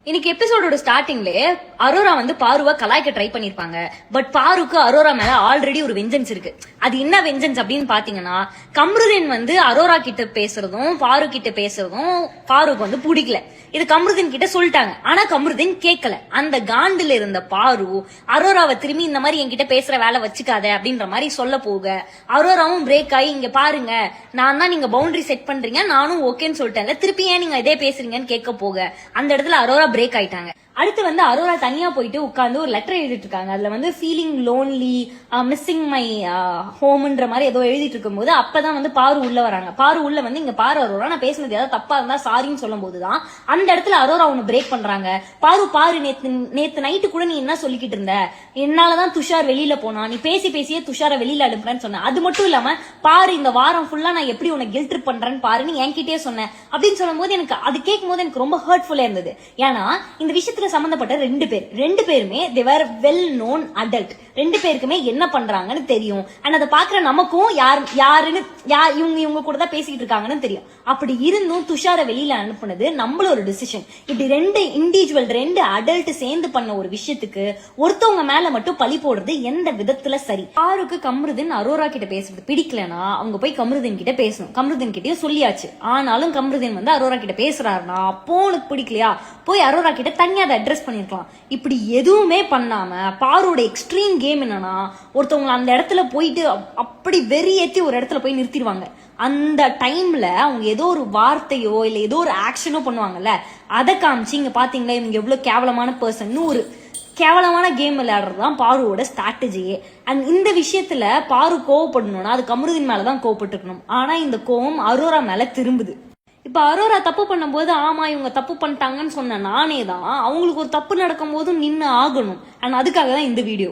இன்னைக்கு எபிசோடோட ஸ்டார்டிங்ல அரோரா வந்து பாருவா கலாய்க்க ட்ரை பண்ணிருப்பாங்க. பட் பாருக்கு அரோரா மேல ஆல்ரெடி ஒரு வெஞ்சன்ஸ் இருக்கு. அது என்ன வெஞ்சன்ஸ் அப்படின்னு பாத்தீங்கன்னா, கம்ருதீன் வந்து அரோரா கிட்ட பேசுறதும் பாரு கிட்ட பேசுறதும் பாருக்கு வந்து பிடிக்கல. இது கம்ருதீன் கிட்ட சொல்லிட்டாங்க. ஆனா கம்ருதீன் கேட்கல. அந்த காண்டுல இருந்த பாரு அரோராவை திரும்பி இந்த மாதிரி என்கிட்ட பேசுற வேலை வச்சுக்காத அப்படின்ற மாதிரி சொல்ல போக, அரோராவும் பிரேக் ஆகி இங்க பாருங்க நான் தான் நீங்க பவுண்டரி செட் பண்றீங்க நானும் ஓகேன்னு சொல்லிட்டேன்ல, திருப்பி ஏன் நீங்க இதே பேசுறீங்கன்னு கேட்க போக அந்த இடத்துல அரோரா பிரேக் ஆயிட்டாங்க. அடுத்து வந்து அரோரா தனியா போயிட்டு உட்கார்ந்து ஒரு லெட்டர் எழுதிட்டு இருக்காங்க. அதுல வந்து ஃபீலிங் லோன்லி, மிஸ்ஸிங் மை ஹோம்ன்ற மாதிரி ஏதோ எழுதிட்டு இருக்கும்போது அப்பதான் வந்து பாரு உள்ள வராங்க. பாரு உள்ள வந்து இங்க பாரு அரோரா, நான் பேசினது ஏதாவது தப்பா இருந்தா சாரின்னு சொல்லும் போதுதான் அந்த இடத்துல அரோரா ஒன்னு பிரேக் பண்றாங்க. பாரு நேத்து நைட்டு கூட நீ என்ன சொல்லிக்கிட்டு இருந்த, என்னாலதான் துஷார் வெளியில போனா, நீ பேசியே துஷாரை வெளியில அனுப்புறேன்னு சொன்ன. அது மட்டும் இல்லாம பாரு இந்த வாரம் ஃபுல்லா நான் எப்படி உனக்கு கில்ட் ட்ரிப் பண்றேன்னு பாருன்னு என்கிட்டயே சொன்னேன் அப்படின்னு சொல்லும் போது எனக்கு அது கேட்கும் போது எனக்கு ரொம்ப ஹர்ட்ஃபுல்லா இருந்தது. ஏன்னா இந்த விஷயத்துல சம்பந்தப்பட்ட ரெண்டு பேருமே they were well known adult. ரெண்டு பேருக்குமே என்ன பண்றாங்கன்னு தெரியும். அண்ட் அதை பாக்குற நமக்கும் யாருன்னு இவங்க கூட தான் பேசிட்டு இருக்காங்கன்னு தெரியும். அப்படி இருந்தும் துஷாரை வெளியில அனுப்புனது நம்மளோட டிசிஷன். இப்படி ரெண்டு அடல்ட் சேர்ந்து பண்ண ஒரு விஷயத்துக்கு ஒருத்தவங்க மேல மட்டும் பழி போடுறது எந்த விதத்துல சரி? பாருக்கு கம்ருதீன் அரோரா கிட்ட பேசுறது பிடிக்கலனா அவங்க போய் கம்ருதீன் கிட்ட பேசணும். கம்ருதீன் கிட்டயும் சொல்லியாச்சு. ஆனாலும் கம்ருதீன் வந்து அரோரா கிட்ட பேசுறாருன்னா அப்போ உனக்கு பிடிக்கலையா போய் அரோரா கிட்ட தனியா அதை அட்ரஸ் பண்ணிருக்கலாம். இப்படி எதுவுமே பண்ணாம பாரோட எக்ஸ்ட்ரீம் கேம் என்னன்னா, ஒருத்தவங்க அந்த இடத்துல போயிட்டு அப்படி வெறியேத்தி ஒரு இடத்துல போய் நிறுத்திடுவாங்க. அந்த டைம்ல அவங்க ஏதோ ஒரு வார்த்தையோ இல்ல ஏதோ ஒரு ஆக்ஷனோ பண்ணுவாங்கல்ல, அதை காமிச்சு இங்க பாத்தீங்களா இவங்க எவ்வளவு கேவலமான பர்சன், ஒரு கேவலமான கேம் விளையாடுறதுதான் பாருவோட ஸ்ட்ராட்டஜியே. அண்ட் இந்த விஷயத்துல பாரு கோவப்படணும்னா அது கம்ருதீன் மேலதான் கோவப்பட்டுக்கணும். ஆனா இந்த கோவம் அரோரா மேல திரும்புது. இப்ப அரோரா தப்பு பண்ணும்போது ஆமா இவங்க தப்பு பண்ணிட்டாங்கன்னு சொன்ன நானே தான் அவங்களுக்கு ஒரு தப்பு நடக்கும் போதும் நின்று ஆகணும். அண்ட் அதுக்காக தான் இந்த வீடியோ.